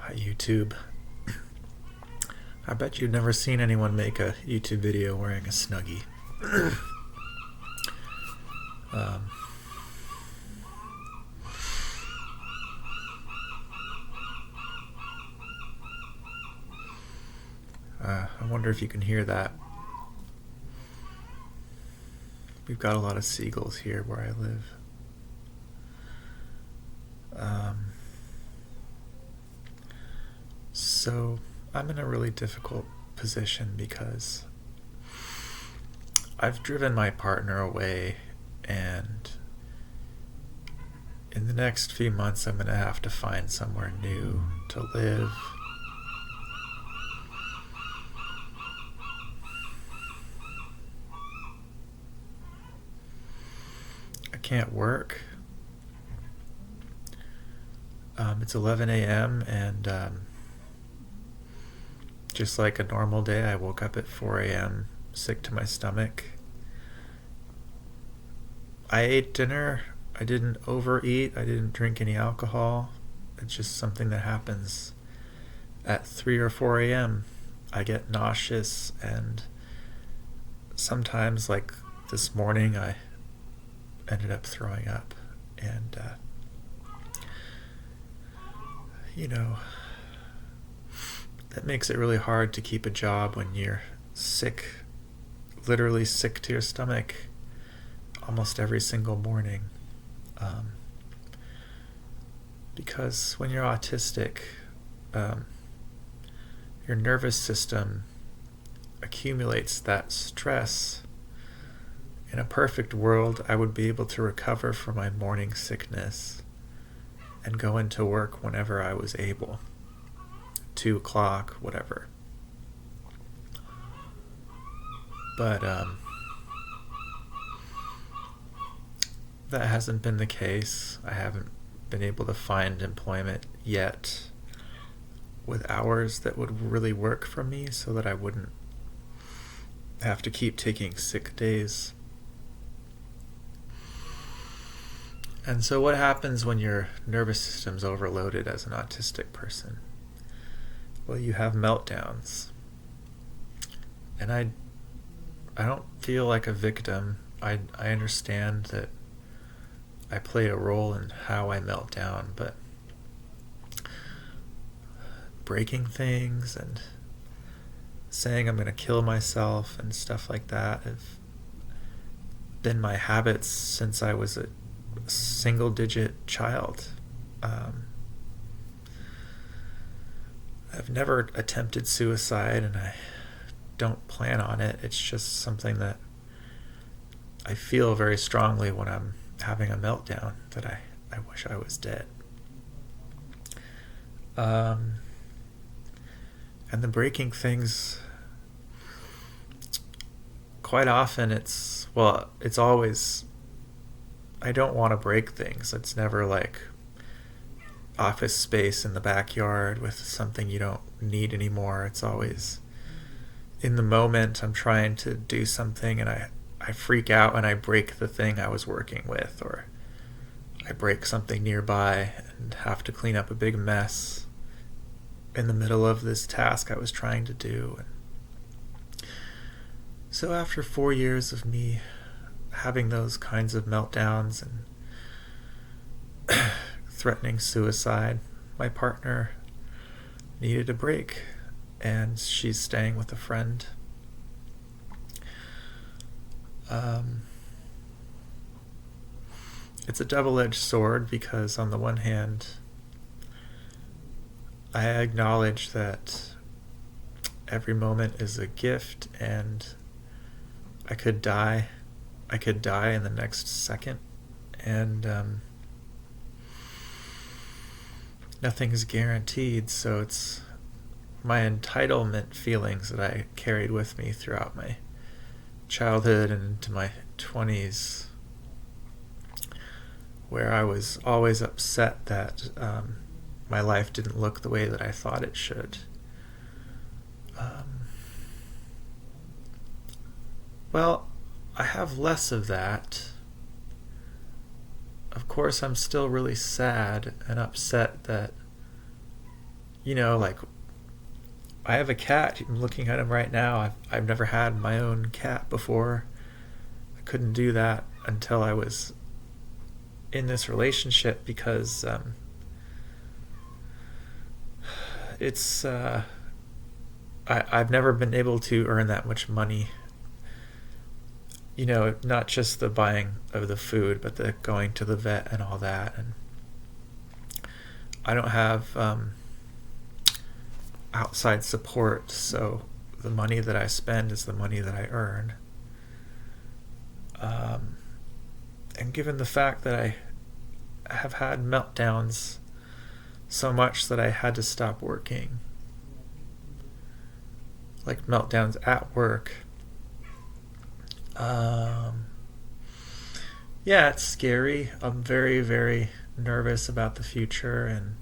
Hi, YouTube. I bet you've never seen anyone make a YouTube video wearing a Snuggie. um, I wonder if you can hear that. We've got a lot of seagulls here where I live. So I'm in a really difficult position because I've driven my partner away, and in the next few months I'm going to have to find somewhere new to live. I can't work. It's 11 a.m. and just like a normal day, I woke up at 4 a.m. sick to my stomach. I ate dinner. I didn't overeat. I didn't drink any alcohol. It's just something that happens at 3 or 4 a.m. I get nauseous, and sometimes, like this morning, I ended up throwing up. And, that makes it really hard to keep a job when you're sick, literally sick to your stomach almost every single morning. Because when you're autistic, your nervous system accumulates that stress. In a perfect world, I would be able to recover from my morning sickness and go into work whenever I was able. 2 o'clock, whatever. But that hasn't been the case. I haven't been able to find employment yet with hours that would really work for me so that I wouldn't have to keep taking sick days. And so what happens when your nervous system's overloaded as an autistic person? Well, you have meltdowns. And I don't feel like a victim. I understand that I play a role in how I melt down, but breaking things and saying I'm going to kill myself and stuff like that have been my habits since I was a single-digit child. I've never attempted suicide, and I don't plan on it. It's just something that I feel very strongly when I'm having a meltdown, that I wish I was dead. And the breaking things, quite often it's always, I don't want to break things. It's never like office space in the backyard with something you don't need anymore. It's always in the moment I'm trying to do something and I freak out and I break the thing I was working with, or I break something nearby and have to clean up a big mess in the middle of this task I was trying to do. So after 4 years of me having those kinds of meltdowns and threatening suicide, my partner needed a break, and she's staying with a friend. It's a double-edged sword, because on the one hand, I acknowledge that every moment is a gift, and I could die in the next second, and nothing is guaranteed. So it's my entitlement feelings that I carried with me throughout my childhood and into my 20s, where I was always upset that my life didn't look the way that I thought it should. Well, I have less of that. Of course, I'm still really sad and upset that like I have a cat. I'm looking at him right now. I've never had my own cat before. I couldn't do that until I was in this relationship because it's I've never been able to earn that much money. Not just the buying of the food, but the going to the vet and all that. And I don't have outside support, so the money that I spend is the money that I earn. And given the fact that I have had meltdowns so much that I had to stop working, like meltdowns at work, yeah, it's scary. I'm very, very nervous about the future, and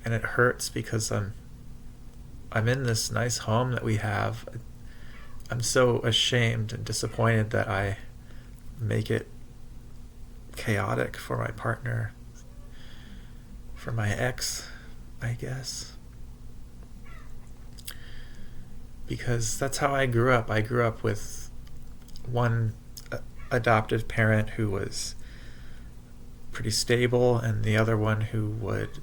it hurts because I'm in this nice home that we have. I'm so ashamed and disappointed that I make it chaotic for my partner, for my ex, I guess. Because that's how I grew up. I grew up with one adoptive parent who was pretty stable, and the other one who would...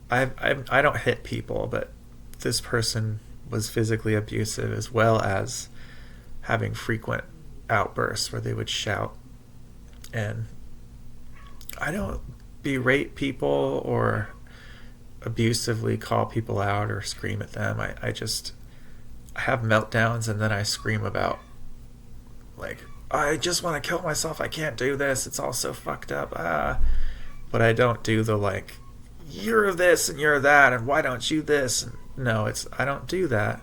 I don't hit people, but this person was physically abusive, as well as having frequent outbursts where they would shout. And I don't berate people or abusively call people out or scream at them. I have meltdowns, and then I scream about, like, I just want to kill myself, I can't do this, it's all so fucked up. But I don't do the, like, you're this and you're that, and why don't you this? No, I don't do that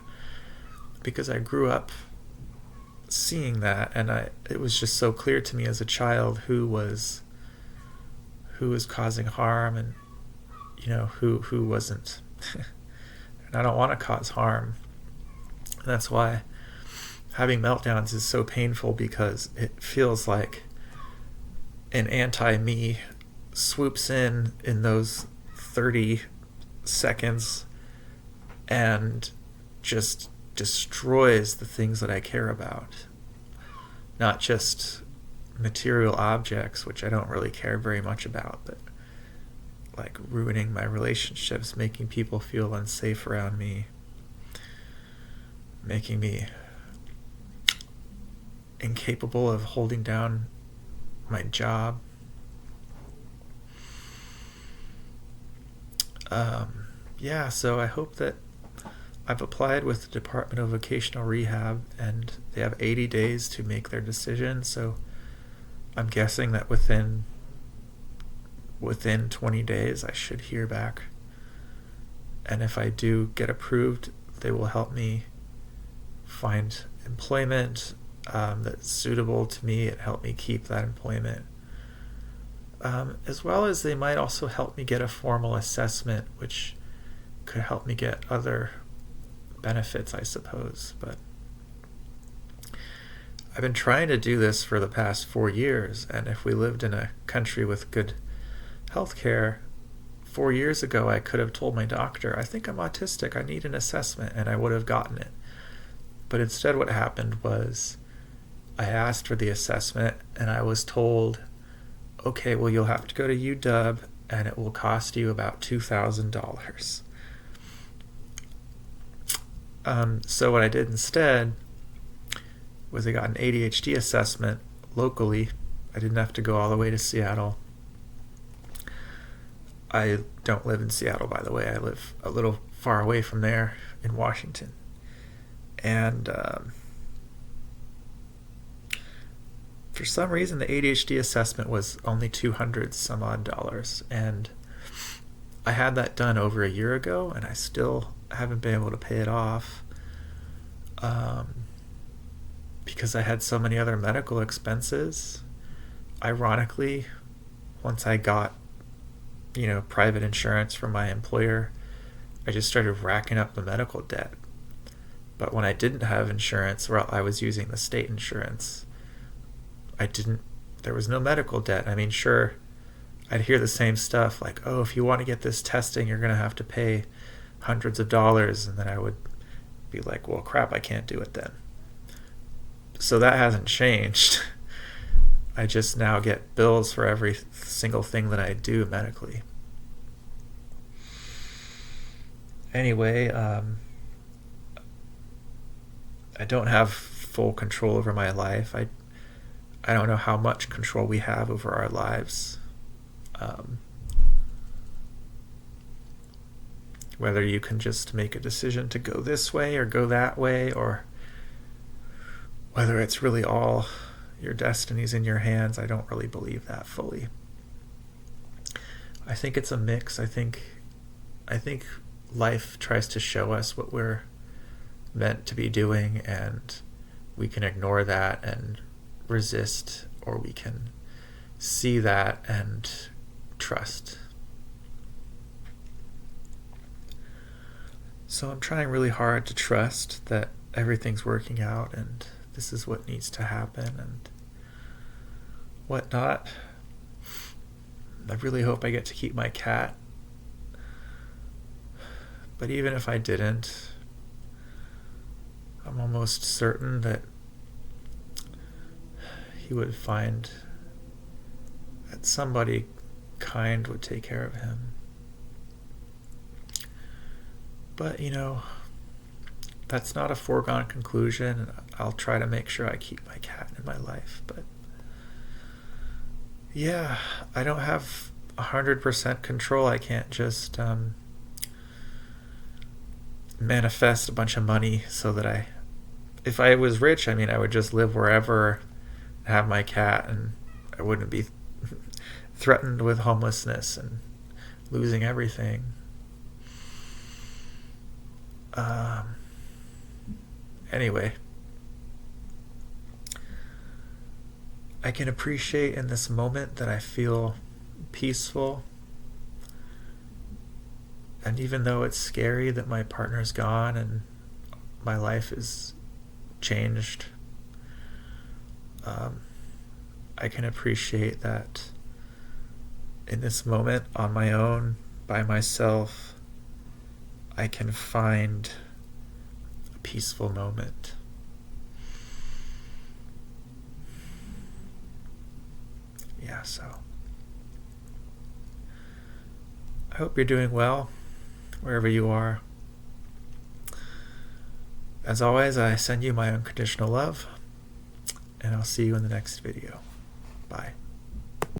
because I grew up seeing that, and it was just so clear to me as a child who was causing harm, and who wasn't. And I don't want to cause harm. And that's why having meltdowns is so painful, because it feels like an anti-me swoops in those 30 seconds and just destroys the things that I care about. Not just material objects, which I don't really care very much about, but like ruining my relationships, making people feel unsafe around me, making me incapable of holding down my job. So I hope that I've applied with the Department of Vocational Rehab, and they have 80 days to make their decision. So I'm guessing that within 20 days I should hear back. And if I do get approved, they will help me find employment that's suitable to me. It helped me keep that employment. As well as they might also help me get a formal assessment, which could help me get other benefits, I suppose. But I've been trying to do this for the past 4 years, and if we lived in a country with good healthcare, 4 years ago I could have told my doctor, I think I'm autistic, I need an assessment, and I would have gotten it. But instead what happened was I asked for the assessment, and I was told, okay, well, you'll have to go to UW, and it will cost you about $2,000. So what I did instead was I got an ADHD assessment locally. I didn't have to go all the way to Seattle. I don't live in Seattle, by the way. I live a little far away from there in Washington. And for some reason, the ADHD assessment was only $200 some odd, and I had that done over a year ago, and I still haven't been able to pay it off because I had so many other medical expenses. Ironically, once I got private insurance from my employer, I just started racking up the medical debt. But when I didn't have insurance, well, I was using the state insurance. There was no medical debt. I mean, sure, I'd hear the same stuff like, oh, if you want to get this testing, you're going to have to pay hundreds of dollars. And then I would be like, well, crap, I can't do it then. So that hasn't changed. I just now get bills for every single thing that I do medically. Anyway, I don't have full control over my life. I don't know how much control we have over our lives. Whether you can just make a decision to go this way or go that way, or whether it's really all your destiny's in your hands, I don't really believe that fully. I think it's a mix. I think life tries to show us what we're meant to be doing, and we can ignore that and resist, or we can see that and trust. So I'm trying really hard to trust that everything's working out and this is what needs to happen and whatnot. I really hope I get to keep my cat. But even if I didn't, I'm almost certain that he would find that somebody kind would take care of him. But, that's not a foregone conclusion, and I'll try to make sure I keep my cat in my life. But, yeah, I don't have 100% control. I can't just manifest a bunch of money so that if I was rich, I would just live wherever, have my cat, and I wouldn't be threatened with homelessness and losing everything. Anyway, I can appreciate in this moment that I feel peaceful. And even though it's scary that my partner's gone and my life is changed, I can appreciate that in this moment, on my own, by myself, I can find a peaceful moment. Yeah, so I hope you're doing well, wherever you are. As always, I send you my unconditional love, and I'll see you in the next video. Bye.